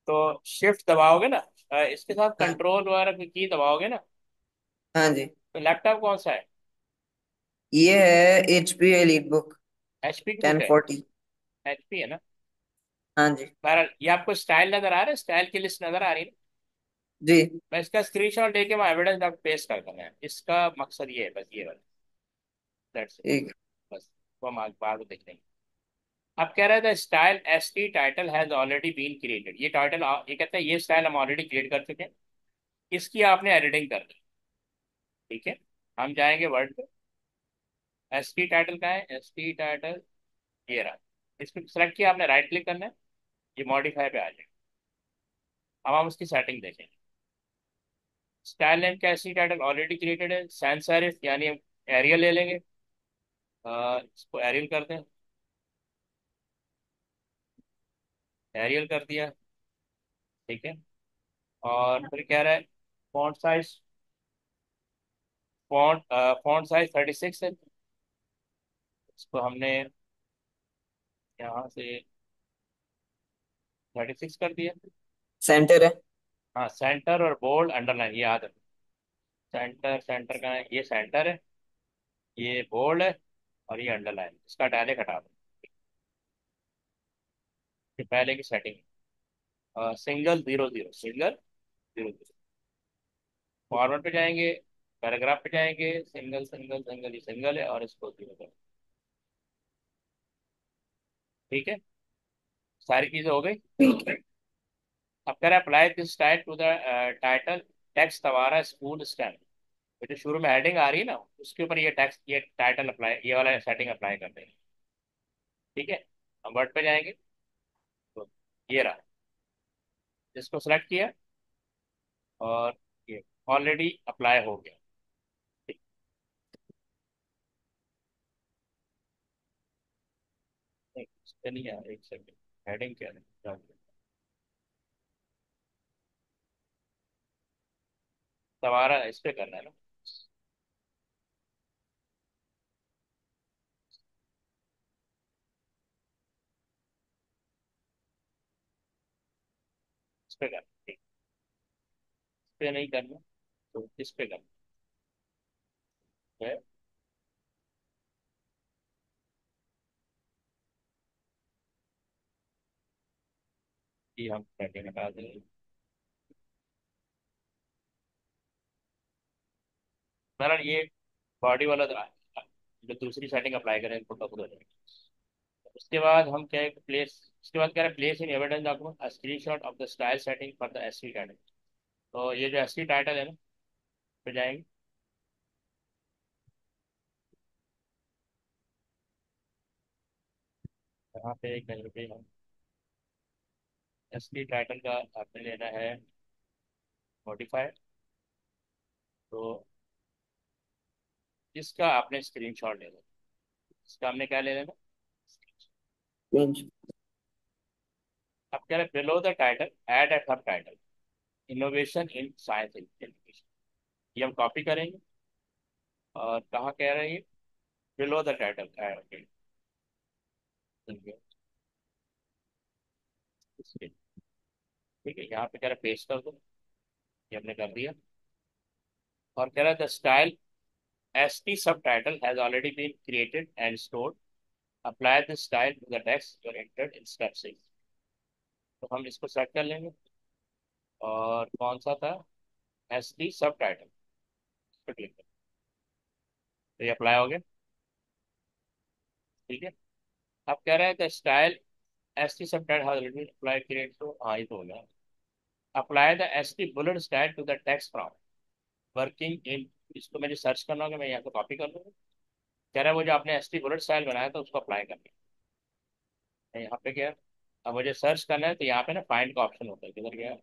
तो शिफ्ट दबाओगे ना, इसके साथ हाँ। कंट्रोल वगैरह की दबाओगे ना। हाँ जी। तो लैपटॉप कौन सा है? ये है HP एलीट बुक HP की बुक टेन है? फोर्टी HP है ना? हाँ जी। बहरहाल ये आपको स्टाइल नजर आ रहा है, स्टाइल की लिस्ट नजर आ रही है ना? जी। मैं इसका स्क्रीनशॉट लेके मैं एविडेंस आपको पेश कर दूंगा, इसका मकसद ये है बस, ये वाला, दैट्स इट। ठीक। बस, वो हम बाद में देख लेंगे। अब कह रहे थे style ST title has already been created, ये टाइटल, ये कहते हैं ये स्टाइल हम ऑलरेडी क्रिएट कर चुके हैं, इसकी आपने एडिटिंग कर दी। ठीक है, हम जाएंगे वर्ड पे। ST टाइटल का है, ST टाइटल, ये रहा। इस पर सेलेक्ट किया आपने, राइट क्लिक करना है, ये मॉडिफाई पे आ जाएगा। अब हम उसकी सेटिंग देखेंगे। स्टाइल नेम का ST टाइटल ऑलरेडी क्रिएटेड है, सैंस सेरिफ यानी हम एरियल ले लेंगे। इसको एरियल कर दें, एरियल कर दिया, ठीक है। और फिर कह रहा है फॉन्ट साइज, फॉन्ट साइज 36 है, इसको हमने यहाँ से 36 कर दिया। सेंटर है। हाँ, सेंटर और बोल्ड अंडरलाइन ये याद है। सेंटर, सेंटर का है, ये सेंटर है, ये बोल्ड है, और ये अंडरलाइन, इसका डायरेक्ट हटा दो। ये पहले की सेटिंग, सिंगल 00, सिंगल 00। फॉरवर्ड पे जाएंगे, पैराग्राफ पे जाएंगे, सिंगल सिंगल सिंगल, ये सिंगल है और इसको 0 करो। ठीक है, सारी चीजें हो गई। ठीक है। अब कह रहा है apply this style to the title text हमारा स्कूल स्टैंड। तो जो शुरू में हेडिंग आ रही है ना, उसके ऊपर ये टेक्स्ट, ये टाइटल अप्लाई, ये वाला सेटिंग अप्लाई कर देंगे। ठीक है, हम वर्ड पे जाएंगे, तो ये रहा, इसको सेलेक्ट किया, और ये ऑलरेडी अप्लाई हो गया। ठीक। नहीं, इस पे नहीं है, एक सेकंड। हेडिंग क्या है? दोबारा इस पे करना है ना? इस पे करना, ठीक। इस पे नहीं करना, तो इस पे करना है। कि हम हेडिंग हटा देंगे। बहरहाल ये बॉडी वाला जो दूसरी सेटिंग अप्लाई करें खुद ब खुद हो जाएगी। उसके बाद हम क्या है, प्लेस। उसके बाद कह रहे हैं place in evidence document screenshot of the style setting for the S C title. तो ये जो एस सी टाइटल है ना, पे जाएंगे। यहाँ पे कहीं पे हम एस सी टाइटल का आपने लेना है मॉडिफायर। तो इसका आपने स्क्रीनशॉट ले लेना। इसका हमने क्या ले लेना? बेंच। अब कह रहे हैं below the title add at sub title innovation in science education. ये हम कॉपी करेंगे। और कहाँ कह रहे हैं ये? Below the title add. ठीक है, यहाँ पे कह रहा है पेस्ट कर दो। ये हमने कर दिया। और कह रहा है the style S T subtitle has already been created and stored. Apply the style to the text your entered in step 6। तो हम इसको सेलेक्ट कर लेंगे। और कौन सा था? एस टी सब टाइटल। इस पर क्लिक करें। तो ये अप्लाई हो गया। ठीक है। अब कह रहा है the style S T subtitle has already apply create. तो हाँ, ये तो हो गया। Apply the S T bullet style to the text from working in. इसको मुझे सर्च करना होगा, मैं यहाँ पे कॉपी कर लूँगा। कह रहा है वो जो आपने एस टी बुलेट स्टाइल बनाया था उसको अप्लाई करना है। यहाँ पे क्या है? अब मुझे सर्च करना है, तो यहाँ पे ना फाइंड का ऑप्शन होता है। किधर गया?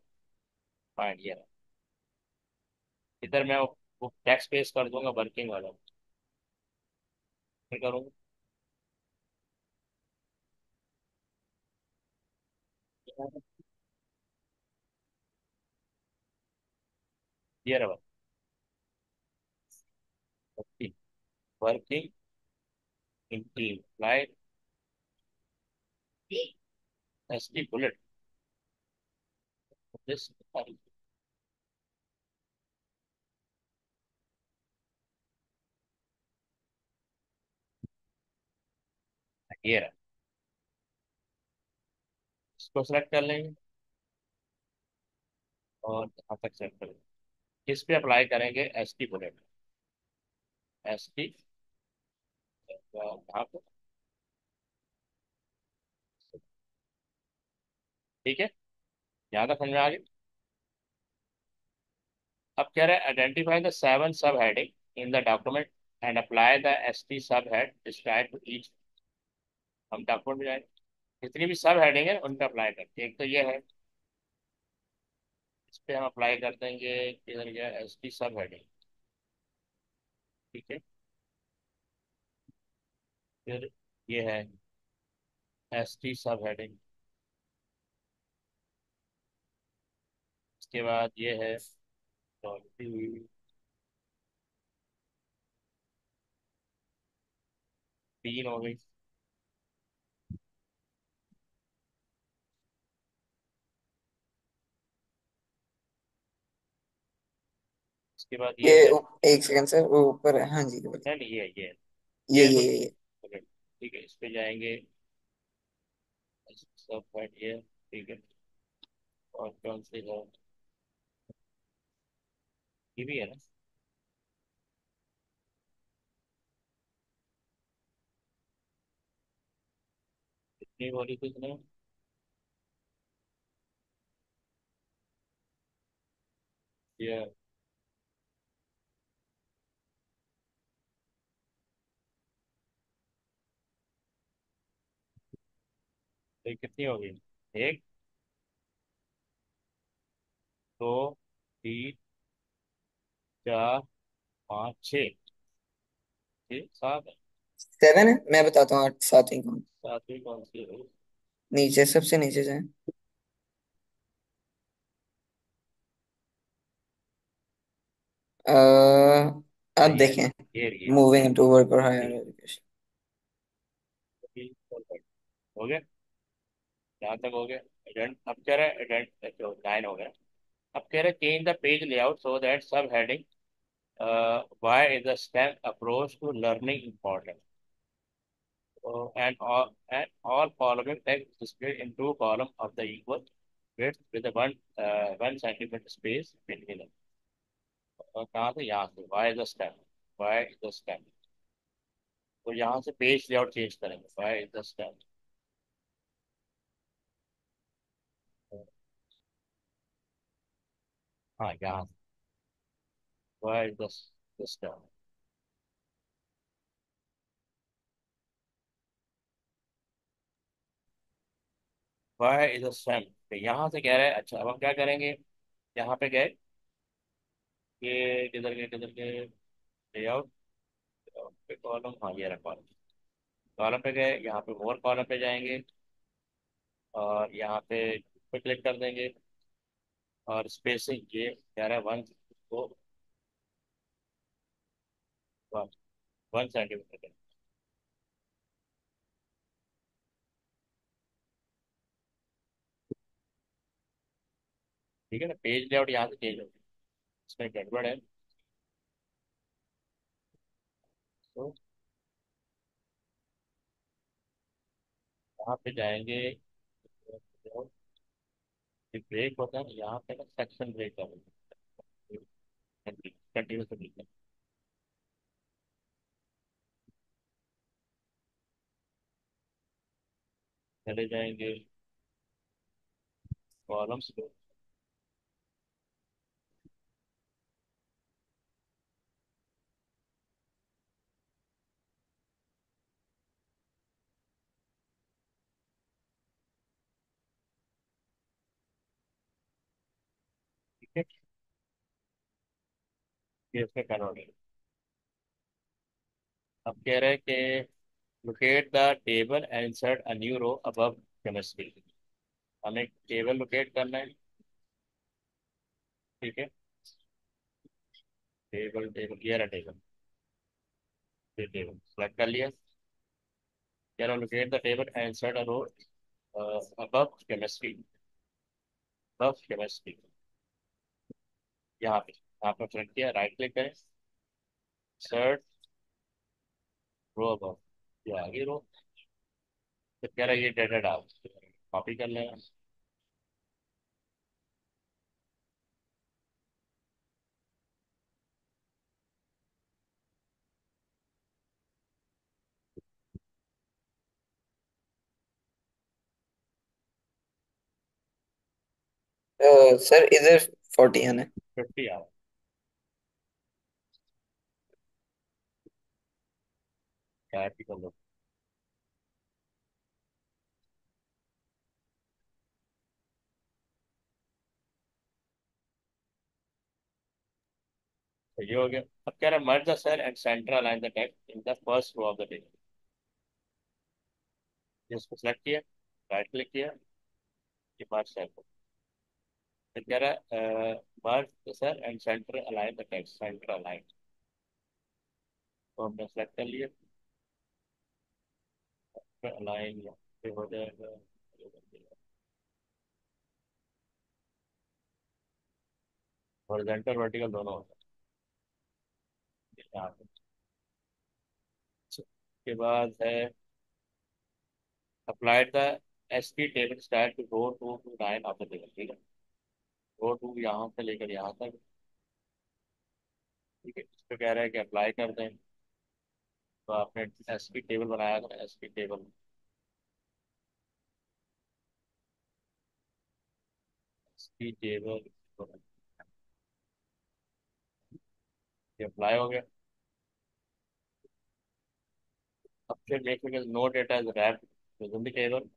फाइंड, ये रहा। इधर मैं वो टेक्स्ट पेस्ट कर दूंगा वर्किंग वाला। फिर करूँगा। ये रहा। Working in team like S T bullet this. ये रहा। इसको सेलेक्ट कर लेंगे और यहाँ तक सेलेक्ट कर लेंगे। इस पे अप्लाई करेंगे S T bullet. S T यहाँ पे। ठीक है, यहाँ तक समझ में आ गया। अब कह रहे हैं आइडेंटिफाई द 7 सब heading in the document and apply the S T sub head describe to each. हम डॉक्यूमेंट में जाएंगे, जितनी भी सब हेडिंग है उन पर अप्लाई करते हैं। एक तो ये है, इस पे हम अप्लाई कर देंगे। इधर गया एस टी सब हेडिंग। ठीक है। फिर ये है एस टी सब हेडिंग। इसके बाद ये है तीन हो गई। इसके बाद ये ये है। एक सेकंड सर, वो ऊपर है। हाँ जी बोलिए। नहीं नहीं, ये है। ये ये ये तो ये ठीक है, इस पे जाएंगे। सब हेड ये। ठीक है। और कौन सी है? ये भी है ना? कितनी बोली थी इसने? ये ये कितनी होगी? एक, दो, तीन, चार, पाँच, छः, छः सात। सेवन है, मैं बताता हूँ, आठ सात ही कौन। सातवीं कौन सी है? नीचे, सबसे नीचे जाए। अब ये देखें। ये ये मूविंग टूवर्ड फॉर ये हायर एजुकेशन। हो गया। यहाँ तक हो गया। एडेंट अब कह रहा है, एडेंट जो लाइन हो गया। अब कह रहा है change the page layout so that sub heading why is the STEM approach to learning important and all following text displayed in two columns of the equal width with a 1 centimeter space between them। और कहाँ से? यहाँ से why is the stem, why is the stem. तो यहाँ से page layout change करेंगे, why is the stem. हाँ यहाँ से why is the stem. Why is the stem. तो यहाँ से कह रहे हैं, अच्छा अब हम क्या करेंगे? यहाँ पे गए, ये किधर गए लेआउट पे कॉलम, हाँ ये रहा कॉलम। कॉलम पे गए, यहाँ पे मोर कॉलम पे जाएंगे और यहाँ पे क्लिक कर देंगे। और स्पेसिंग ये कह रहा है वन को 1 सेंटीमीटर। ठीक है ना? पेज लेआउट यहाँ से चेंज हो गया। इसमें गड़बड़ है। तो यहाँ पे जाएंगे, ब्रेक होता है यहाँ पे ना, सेक्शन ब्रेक का कंटिन्यूस ब्रेक। चले जाएंगे कॉलम्स पे। ठीक है, ये इसमें कन्वर्ट। अब कह रहे हैं कि locate the table and insert a new row above chemistry. हमें एक टेबल लोकेट करना है। ठीक है, टेबल टेबल ये रहा टेबल। ये टेबल सेलेक्ट कर लिया। कह रहा locate the table and insert a row above chemistry, above chemistry. यहाँ पे सेलेक्ट किया, राइट क्लिक करें, इंसर्ट रो अबव, ये आगे रो। तो कह रहा है ये डेटा डाल, कॉपी कर लेना। सर इधर 40 आना है। 50 आ, कॉपी कर लो। तो ये हो गया। अब कह रहा है merge the cell and centre align the text in the first row of the table. इसको सेलेक्ट किया, राइट क्लिक किया, ये मर्ज सेल। फिर कह रहा है merge the cell and centre align the text, centre align. तो हमने सेलेक्ट कर लिया, अलाइन यहाँ पे हो जाएगा। हॉरिजॉन्टल वर्टिकल दोनों होता है यहाँ पे। उसके बाद है applied the SP table style to go to line of the table. ठीक है, गो टू यहाँ से लेकर यहाँ तक। ठीक है, इस पे कह रहा है कि अप्लाई कर दें। तो आपने एसपी टेबल बनाया था, एसपी टेबल, एसपी टेबल ये अप्लाई हो गया। अब फिर देखेंगे no data is wrapped within the table,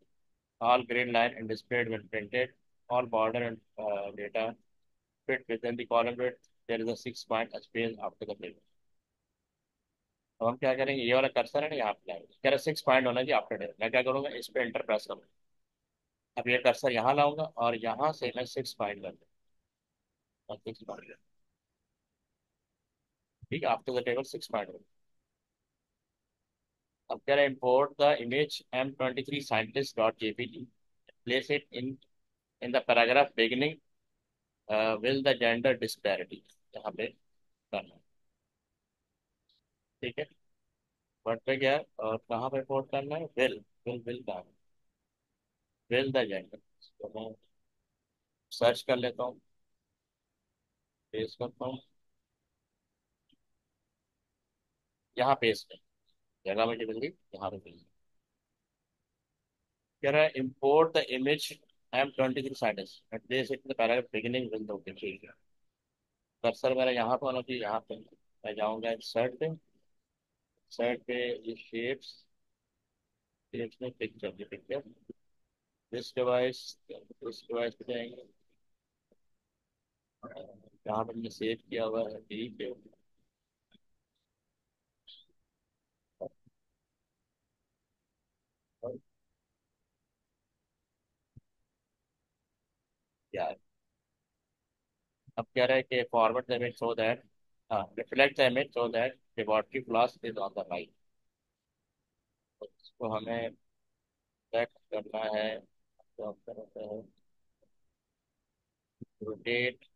all green line and displayed when printed, all border and data fit within the column width there is a 6 point space after the table. अब हम क्या करेंगे, ये वाला cursor है ना यहाँ पे लाएंगे, कह रहा 6 पॉइंट होना चाहिए आफ्टर टेबल। मैं क्या करूंगा, इस पे एंटर प्रेस करूंगा। अब ये कर्सर यहाँ लाऊंगा और यहाँ से मैं 6 पॉइंट कर दूंगा, 6 पॉइंट। ठीक है, आफ्टर द टेबल 6 पॉइंट। अब कह रहा है import the image M23 scientist dot jpg, place it in the paragraph beginning will the gender disparity, यहाँ पे करना है। ठीक है, वर्ड पे गया और कहाँ पे import करना है, will का, will the gender। तो मैं सर्च कर लेता हूँ, पेस्ट करता हूँ, यहाँ पेस्ट है, जगह मुझे मिल गई, यहाँ पे पेस्ट। कह रहा है import the image M23 scientist and place it in the paragraph beginning will the, ठीक है। कर्सर मेरा यहाँ पे होना चाहिए, यहाँ पे मैं जाऊँगा इंसर्ट पे, साइड पे ये शेप्स, शेप्स में पिक्चर, ये पिक्चर, दिस डिवाइस पे जाएंगे, जहाँ पर हमने सेव किया हुआ है यहीं पे। और क्या है, अब कह रहा है कि forward the image so that, हाँ, reflect the image so that laboratory flask is on the right. तो इसको हमें सेट करना है, तो ऑप्शन होता है rotate,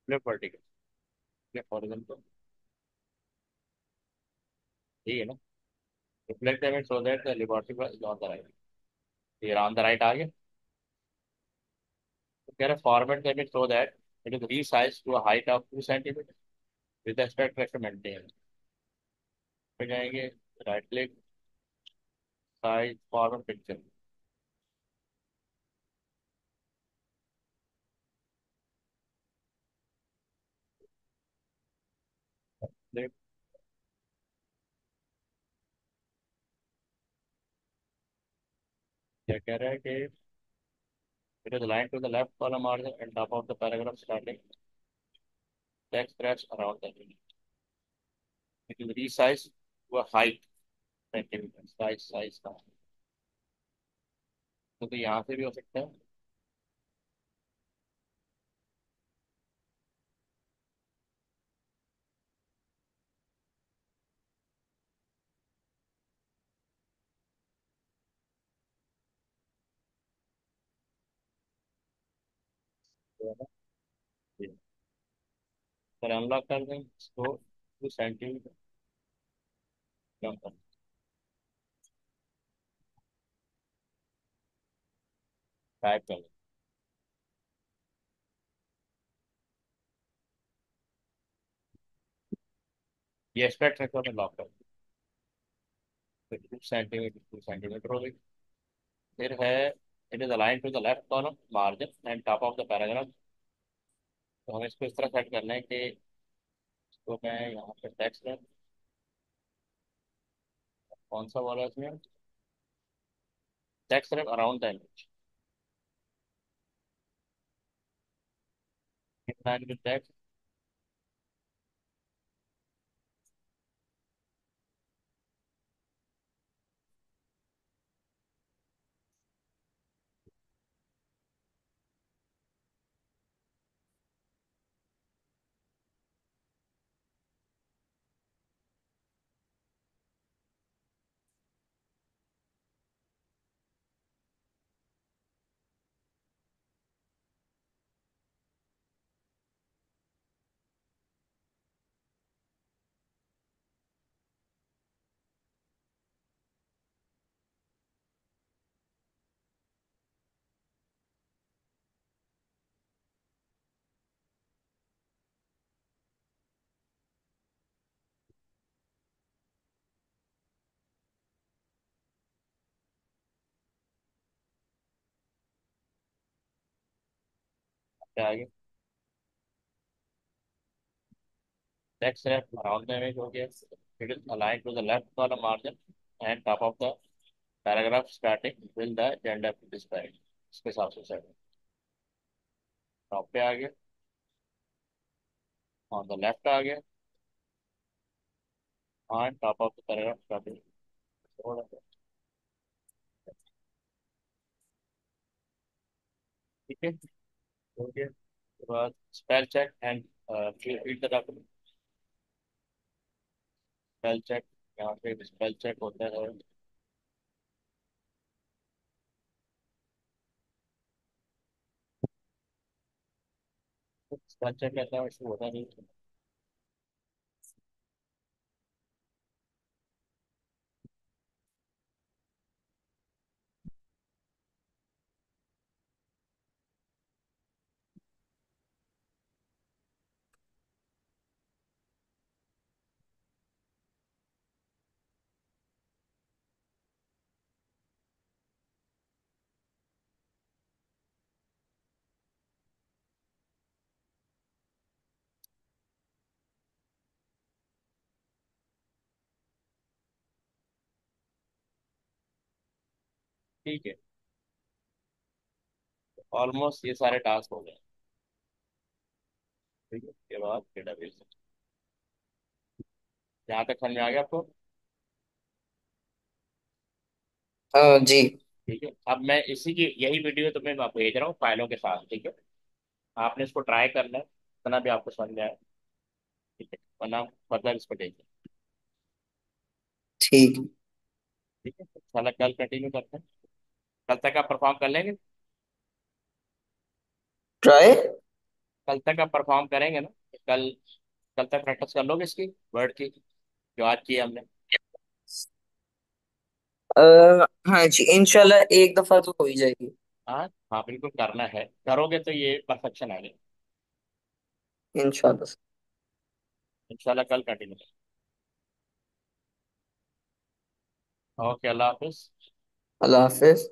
flip vertical, flip horizontal, ठीक है ना। Reflect the image so that the laboratory flask is on the right, ये ऑन द राइट आ गया। तो कह रहा है format the image so that it is resize to a height of 2 centimetre with aspect ratio maintain. पे जाएंगे, right click, size forward picture, click. क्या कह रहा है कि it is line to the left column margin and top of the paragraph starting text scratch around the it is resize to a height centimetre, size size का। तो यहाँ से भी हो सकता है। सर अनलॉक कर दें इसको, 2 सेंटीमीटर कम कर, टाइप कर दें। ये एक्सपेक्ट रखो मैं लॉक कर दूँ, तो 2 सेंटीमीटर 2 सेंटीमीटर हो गई। फिर है it is align to the left column margin and top of the paragraph. तो हमें इसको इस तरह सेट करना है कि इसको मैं यहाँ पे टेक्स्ट में, कौन सा वाला है इसमें, टेक्स्ट सिर्फ around the image, line with text. क्या आगे, टेक्स्ट सिर्फ अराउंड द इमेज हो गया, it is align to the left column margin and top of the paragraph starting will the gender describe, इसके हिसाब से सेट। टॉप पे आ गया, ऑन द लेफ्ट आ गया, हाँ top of the paragraph starting, थोड़ा सा, ठीक है, हो गया। उसके बाद spell check and read the document. Spell check, यहाँ पे स्पेल चेक होता है। स्पेल चेक कहता है, वैसे होता नहीं। ठीक है, ऑलमोस्ट ये सारे टास्क हो गए। ठीक है, उसके बाद डेटाबेस, यहाँ तक समझ में आ गया आपको? जी। ठीक है, अब मैं इसी की यही वीडियो तुम्हें मैं भेज रहा हूँ फाइलों के साथ, ठीक है। आपने इसको ट्राई करना है, इतना भी आपको समझ में आए, ठीक है, वरना मतलब इसको देखिए। ठीक है। ठीक है, साला कल कंटिन्यू करते हैं। कल तक आप परफॉर्म कर लेंगे? ट्राई। कल तक आप परफॉर्म करेंगे ना? कल, कल तक प्रैक्टिस कर लोगे इसकी, वर्ड की, जो आज की है हमने। हाँ जी, इंशाल्लाह एक दफा तो हो ही जाएगी। हाँ हाँ, बिल्कुल करना है, करोगे तो ये परफेक्शन आएगी। इंशाल्लाह। इंशाल्लाह कल कंटिन्यू। ओके, अल्लाह हाफिज। अल्लाह हाफिज।